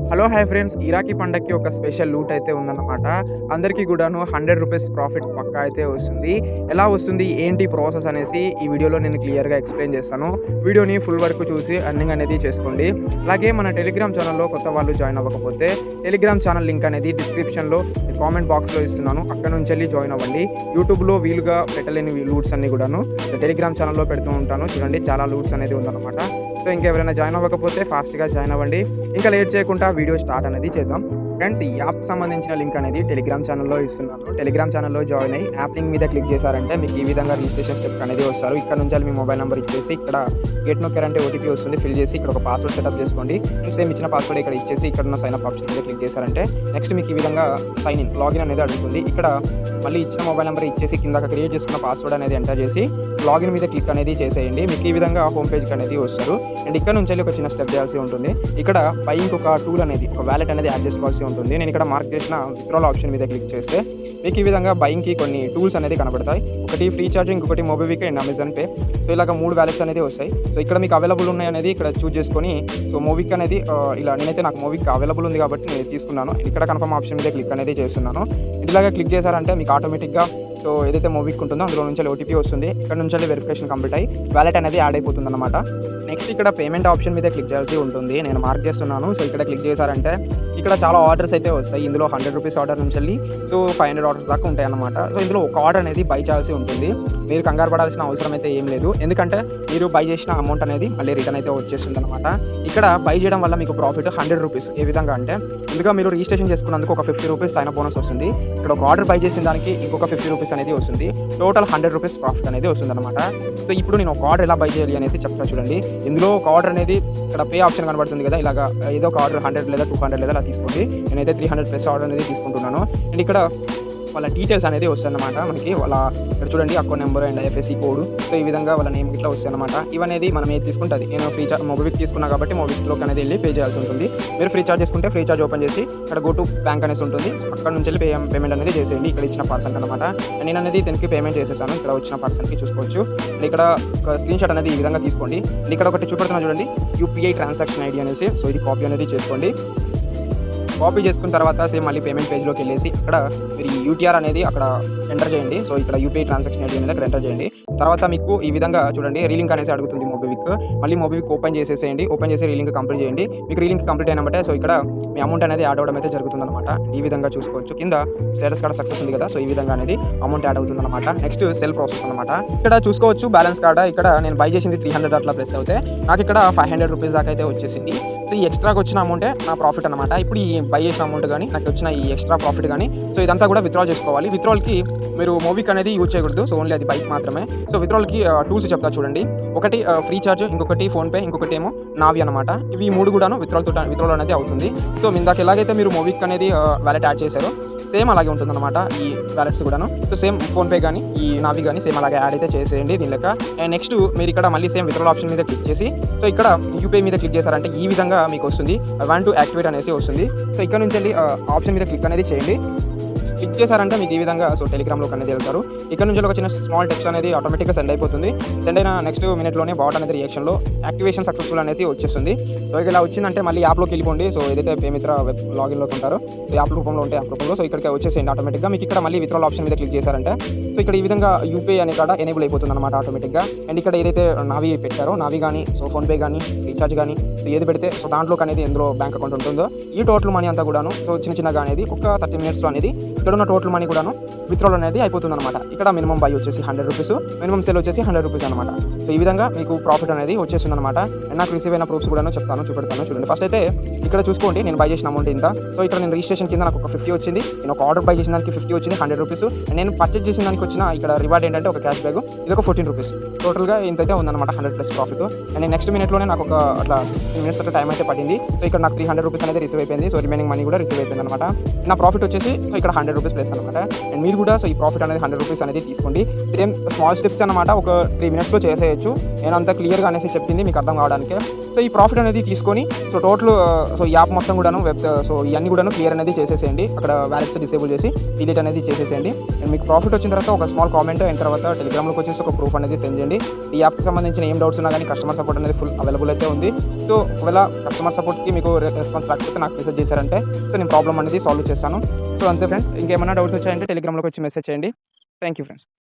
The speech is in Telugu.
హలో! Hi friends. ఇరాకీ పండగకి ఒక స్పెషల్ లూట్ అయితే ఉందన్నమాట. అందరికీ గూడాను రూ. 100 ప్రాఫిట్ పక్కా అయితే వస్తుంది. ఎలా వస్తుంది? ఏంటి ప్రాసెస్ అనేసి ఈ వీడియోలో నేను క్లియర్‌గా ఎక్స్‌ప్లెయిన్ చేస్తాను. వీడియోని ఫుల్ వరకు చూసి ఎర్నింగ్ అనేది చేసుకోండి. అలాగే మన టెలిగ్రామ్ ఛానెల్‌లో కొత్త వాళ్ళు జాయిన్ అవ్వకపోతే టెలిగ్రామ్ ఛానెల్ లింక్ అనేది డిస్క్రిప్షన్‌లో, కామెంట్ బాక్స్‌లో ఇస్తున్నాను. అక్కడి నుంచెళ్ళి జాయిన్ అవ్వండి. యూట్యూబ్‌లో వీలుగా పెట్టలేని లూట్స్ అన్నీ గూడాను టెలిగ్రామ్ ఛానెల్‌లో పెడుతూ ఉంటాను. చూడండి చాలా లూట్స్ అనేది ఉందన్నమాట. సో ఇంకెవరైనా జాయిన్ అవ్వకపోతే ఫాస్ట్‌గా జాయిన్ అవ్వండి. ఇంకా లేట్ చేయకుండా వీడియో స్టార్ట్ అనేది చేద్దాం. ఫ్రెండ్స్, ఈ యాప్‌కి సంబంధించిన లింక్ అనేది టెలిగ్రామ్ ఛానెల్‌లో ఇస్తున్నాను. టెలిగ్రామ్ ఛానెల్‌లో జాయిన్ అయ్యి యాప్ లింక్ మీద క్లిక్ చేశారంటే మీకు ఈ విధంగా రిజిస్ట్రేషన్ స్టెప్ అనేది వస్తారు. ఇక్కడ నుంచి మీ మొబైల్ నెంబర్ ఇచ్చేసి ఇక్కడ గెట్ నొక్కారంటే ఓటీపీ వస్తుంది. ఫిల్ చేసి ఇక్కడ ఒక పాస్వర్డ్ సెటప్ చేసుకోండి. సేమ్ ఇచ్చిన పాస్వర్డ్ ఇక్కడ ఇచ్చేసి ఇక్కడ ఉన్న సైన్ అప్ ఆప్షన్ మీద క్లిక్ చేశారంటే నెక్స్ట్ మీకు ఈ విధంగా సైన్ ఇన్ లాగిన్ అనేది అడుగుతుంది. ఇక్కడ మళ్ళీ ఇచ్చిన మొబైల్ నెంబర్ ఇచ్చేసి కిందకి క్రియేట్ చేసుకున్న పాస్వర్డ్ అనేది ఎంటర్ చేసి లాగిన్ మీద క్లిక్ అనేది చేసేయండి. మీకు ఈ విధంగా హోమ్ పేజ్కి అనేది వస్తారు. అండ్ ఇక్కడ నుంచి ఒక చిన్న స్టెప్ చేయాల్సి ఉంటుంది. ఇక్కడ పై ఇంకొక టూల్ అనేది ఒక వాలెట్ అనేది యాడ్ చేసుకోవాల్సి ఉంటుంది. నేను ఇక్కడ మార్క్ చేసిన విత్డ్రాల్ ఆప్షన్ మీద క్లిక్ చేస్తే మీకు ఈ విధంగా బయింగ్కి కొన్ని టూల్స్ అనేది కనబడతాయి. ఒకటి ఫ్రీ ఛార్జింగ్, ఇంకొకటి మోబివిక్ అండ్ అమెజాన్ పే. సో ఇలాగ 3 వాలెట్స్ అనేది వస్తాయి. సో ఇక్కడ మీకు అవైలబుల్ ఉన్నాయి అనేది ఇక్కడ చూస్ చేసుకొని సో మోవిక్ అనేది ఇలా నేనైతే నాకు మోవిక్ అవైలబుల్ ఉంది కాబట్టి నేను తీసుకున్నాను. ఇక్కడ కన్ఫర్మ్ ఆప్షన్ మీద క్లిక్ అనేది చేస్తున్నాను. ఇలాగా క్లిక్ చేశారంటే మీకు ఆటోమేటిక్గా సో ఏదైతే మోవిక్ ఉంటుందో అందులో నుంచి ఓటీపీ వస్తుంది. ఇక్కడ నుంచి వెరిఫికేషన్ కంప్లీట్ అయ్యి వాలెట్ అనేది యాడ్ అయిపోతుంది అనమాట. నెక్స్ట్ ఇక్కడ పేమెంట్ ఆప్షన్ మీద క్లిక్ చేయాల్సి ఉంటుంది. నేను మార్క్ చేస్తున్నాను. సో ఇక్కడ క్లిక్ చేశారంటే ఇక్కడ చాలా ఆర్డర్స్ అయితే వస్తాయి. ఇందులో రూ. 100 ఆర్డర్ నుంచి వెళ్ళి సో 500 ఆర్డర్స్ దాకా ఉంటాయి అన్నమాట. సో ఇందులో ఒక ఆర్డర్ అనేది బై చేయాల్సి ఉంటుంది. మీరు కంగారు పడాల్సిన అవసరం అయితే ఏం లేదు. ఎందుకంటే మీరు బై చేసిన అమౌంట్ అనేది మళ్ళీ రిటర్న్ అయితే వచ్చేస్తుంది అనమాట. ఇక్కడ బై చేయడం వల్ల మీకు ప్రాఫిట్ రూ. 100. ఏ విధంగా అంటే ముందుగా మీరు రిజిస్ట్రేషన్ చేసుకున్నందుకు ఒక రూ. 50 సైన్ అప్ బోనస్ వస్తుంది. ఇక్కడ ఒక ఆర్డర్ బై చేసిన దానికి ఇంకొక రూ. 50 అనేది వస్తుంది. టోటల్ రూ. 100 ప్రాఫిట్ అనేది వస్తుంది అనమాట. సో ఇప్పుడు నేను ఒక ఆర్డర్ ఎలా బై చేయాలి అనేసి చెప్తా చూడండి. ఇందులో ఒక ఆర్డర్ అనేది ఇక్కడ పే ఆప్షన్ కనబడుతుంది కదా, ఇలాగా ఏదో ఒక ఆర్డర్ 100 లేదా 200 లేదా అలా తీసుకోండి. నేనైతే 300+ ఆర్డర్ అనేది తీసుకుంటున్నాను. అండ్ ఇక్కడ వాళ్ళ డీటెయిల్స్ అనేది వస్తాయన్నమాట. మనకి వాళ్ళ ఇక్కడ చూడండి account number and IFSC code. So ఈ విధంగా వాళ్ళ నేమ్ ఇట్లా వస్తాయన్నమాట. ఇవనేది మనం ఏది తీసుకుంటుంది. నేను ఫ్రీ చార్జ్ మొబివిక్ తీసుకున్నా కాబట్టి మొబివిక్లోకి అనేది వెళ్ళి పే చేయాల్సి ఉంటుంది. మీరు ఫ్రీ చార్జ్ చేసుకుంటే ఫ్రీ చార్జ్ ఓపెన్ చేసి ఇక్కడ గో టు బ్యాంక్ అనేసి ఉంటుంది. సో అక్కడ నుంచి వెళ్ళి పేమెంట్ అనేది చేసేయండి ఇక్కడ ఇచ్చిన పర్సన్ అనమాట. నేను అనేది దీనికి పేమెంట్ చేసేసాను. ఇక్కడ వచ్చిన పర్సన్కి చూసుకోవచ్చు. ఇక్కడ ఒక స్క్రీన్ షాట్ అనేది ఈ విధంగా తీసుకోండి. ఇక్కడ ఒకటి చూపెడుతున్నా చూడండి, యూపీఐ ట్రాన్సాక్షన్ ఐడి అనేసి. సో ఇది కాపీ అనేది చేసుకోండి. కాపీ చేసుకున్న తర్వాత సేమ్ మళ్ళీ పేమెంట్ పేజ్లోకి వెళ్ళేసి ఇక్కడ మీరు ఈ యూటీఆర్ అనేది అక్కడ ఎంటర్ చేయండి. సో ఇక్కడ యూపీఐ ట్రాన్సాక్షన్ ఐడి అనేది అక్కడ ఎంటర్ చేయండి. తర్వాత మీకు ఈ విధంగా చూడండి రీలింక్ అనేసి అడుగుతుంది మోబివిక్. మళ్ళీ మోబివిక్ ఓపెన్ చేసేసేయండి. ఓపెన్ చేసి రీలింక్ కంప్లీట్ చేయండి. మీకు రీలింక్ కంప్లీట్ అయినట్టే సో ఇక్కడ మీ అమౌంట్ అనేది యాడ్ అవ్వడం అయితే జరుగుతుందన్నమాట. ఈ విధంగా చూసుకోవచ్చు. కింద స్టేటస్ కార్డ్ సక్సెస్ ఉంది కదా, సో ఈ విధంగా అనేది అమౌంట్ యాడ్ అవుతుందన్నమాట. నెక్స్ట్ సెల్ ప్రాసెస్ అనమాట. ఇక్కడ చూసుకోవచ్చు బ్యాలెన్స్ కార్డ్. ఇక్కడ నేను బై చేసింది 300 అట్లా ప్లస్ అవుతే నాకు ఇక్కడ రూ. 500 దాకా అయితే వచ్చేసింది. సో ఈ ఎక్స్ట్రాకి వచ్చిన అమౌంటే నా ప్రాఫిట్ అనమాట. ఇప్పుడు ఈ బై చేసిన అమౌంట్ కానీ నాకు వచ్చిన ఈ ఎక్స్ట్రా ప్రాఫిట్ కానీ సో ఇదంతా కూడా విత్డ్రా చేసుకోవాలి. విత్డ్రాల్కి మీరు మోవిక్ అనేది యూజ్ చేయకూడదు. సో ఓన్లీ అది బైక్ మాత్రమే. సో విత్డ్రాల్కి టూల్స్ చెప్తా చూడండి. ఒకటి ఫ్రీ చార్జ్, ఇంకొకటి ఫోన్పే, ఇంకొకటి ఏమో నావి అనమాట. ఇవి 3 కూడాను విత్డ్రాల్ అనేది అవుతుంది. సో ఇందాక ఎలాగైతే మీరు మోవిక్ అనేది వాలెట్ యాడ్ చేశారో సేమ్ అలాగే ఉంటుందన్నమాట ఈ వాలెట్స్ కూడాను. సో సేమ్ ఫోన్పే కానీ ఈ నావి కానీ సేమ్ అలాగే యాడ్ అయితే చేసేయండి దీని లెక్క. అండ్ నెక్స్ట్ మీరు ఇక్కడ మళ్ళీ సేమ్ విత్డ్రాల్ ఆప్షన్ మీద క్లిక్ చేసి సో ఇక్కడ యూపీఐ మీద క్లిక్ చేశారంటే ఈ విధంగా మీకు వస్తుంది. ఐ వాంట్ టు యాక్టివేట్ అనేసి వస్తుంది. సో ఇక్కడ నుంచి వెళ్ళి ఆప్షన్ మీద క్లిక్ అనేది చేయండి. క్లిక్ చేశారంటే మీకు ఈ విధంగా సో టెలిగ్రామ్లోకి అనేది వెళ్తారు. ఇక్కడ నుంచి ఒక చిన్న స్మాల్ టెక్స్ట్ అనేది ఆటోమేటిక్గా సెండ్ అయిపోతుంది. సెండ్ అయిన నెక్స్ట్ మినిట్లోనే బాట్ అనేది రియాక్షన్లో యాక్టివేషన్ సక్సెస్ఫుల్ అనేది వచ్చేస్తుంది. సో ఇలా వచ్చిందంటే మళ్ళీ యాప్లోకి వెళ్ళిపోండి. సో ఏదైతే పేమిత్ర వెబ్ లాగిన్లోకి ఉంటారో సో యాప్ రూపంలో ఉంటే యాప్ రూపంలో సో ఇక్కడికి వచ్చేసేయండి ఆటోమేటిక్గా. మీకు ఇక్కడ మళ్ళీ విత్డ్రాల్ ఆప్షన్ మీద క్లిక్ చేశారంటే సో ఇక్కడ ఈ విధంగా యూపీఐ అనే కాడ ఎనేబుల్ అయిపోతుంది అనమాట ఆటోమేటిక్గా. అండ్ ఇక్కడ ఏదైతే నావి పెట్టారో నావి కానీ సో ఫోన్పే కానీ రీఛార్జ్ కానీ సో ఏది పెడితే సో దాంట్లోకి అనేది ఎందులో బ్యాంక్ అకౌంట్ ఉంటుందో ఈ టోటల్ మనీ అంతా కూడాను సో చిన్నగా అనేది ఒక 30 మినిట్స్లో అనేది ఇక్కడ ఉన్న టోటల్ మనీ కూడాను విత్డ్రాల్ అనేది అయిపోతుంది అనమాట. ఇక్కడ మినిమం బై వచ్చేసి రూ. 100, మినిమం సేల్ వచ్చేసి రూ. 100 అనమాట. సో ఈ విధంగా మీకు ప్రాఫిట్ అనేది వచ్చేస్తుంది అనమాట. అండ్ నాకు రిసీవ్ అయిన ప్రూఫ్స్ కూడా చెప్తాను, చూపెడతాను చూడండి. ఫస్ట్ అయితే ఇక్కడ చూసుకోండి నేను బై చేసిన అమౌంట్ ఇంత. సో ఇక్కడ నేను రిజిస్ట్రేషన్ కింద నాకు ఒక 50 వచ్చింది. నేను ఒక ఆర్డర్ బై చేసిన దానికి 50 వచ్చింది రూ. 100. అండ్ నేను పర్చేజ్ చేసిన దానికి వచ్చిన ఇక్కడ రివార్డ్ ఏంటంటే ఒక క్యాష్ బ్యాగ్, ఇది ఒక రూ. 14. టోటల్గా ఇంతైతే ఉందన్నమాట 100+ ప్రాఫిట్. అండ్ నెక్స్ట్ మినిట్లోనే నాకు ఒక అట్లా 10 మినిట్స్ అట్లా టైం అయితే పడింది. సో ఇక్కడ నాకు రూ. 300 అనేది రిసీవ్ అయిపోయింది. సో రిమైనింగ్ మనీ కూడా రిసీవ్ అయిపోయింది అనమాట. నా ప్రాఫిట్ వచ్చేసి సో ఇక్కడ రూ. 100+ అనమాట. అండ్ మీరు కూడా సో ఈ ప్రాఫిట్ అనేది రూ. 100 అనేది తీసుకోండి. సేమ్ స్మాల్ స్టెప్స్ అనమాట. ఒక 3 మినిట్స్లో చేసేయచ్చు. నేను అంత క్లియర్గా అనేసి చెప్పింది మీకు అర్థం కావడానికి. సో ఈ ప్రాఫిట్ అనేది తీసుకొని సో టోటల్ సో యాప్ మొత్తం కూడాను సో ఇవన్నీ కూడాను క్లియర్ అనేది చేసేసేయండి. అక్కడ వాలెట్స్ డిసేబుల్ చేసి డిలీట్ అనేది చేసేసేయండి. అండ్ మీకు ప్రాఫిట్ వచ్చిన తర్వాత ఒక స్మాల్ కామెంట్ అయిన తర్వాత టెలిగ్రామ్లోకి వచ్చేసి ఒక ప్రూఫ్ అనేది సెండ్ చేయండి. ఈ యాప్కి సంబంధించిన ఏం డౌట్స్ ఉన్నా కానీ కస్టమర్ సపోర్ట్ అనేది ఫుల్ అవైలబుల్ అయితే ఉంది. సో ఒకవేళ కస్టమర్ సపోర్ట్‌కి మీకు రెస్పాన్స్ రాకపోతే నాకు మెసేజ్ చేశారంటే సో నేను ప్రాబ్లమ్ అనేది సాల్వ్ చేస్తాను. సో అంతే ఫ్రెండ్స్. ఇంకేమన్నా డౌట్స్ వచ్చాయంటే టెలిగ్రామ్‌లోకి వచ్చి మెసేజ్ చేయండి. Thank you friends.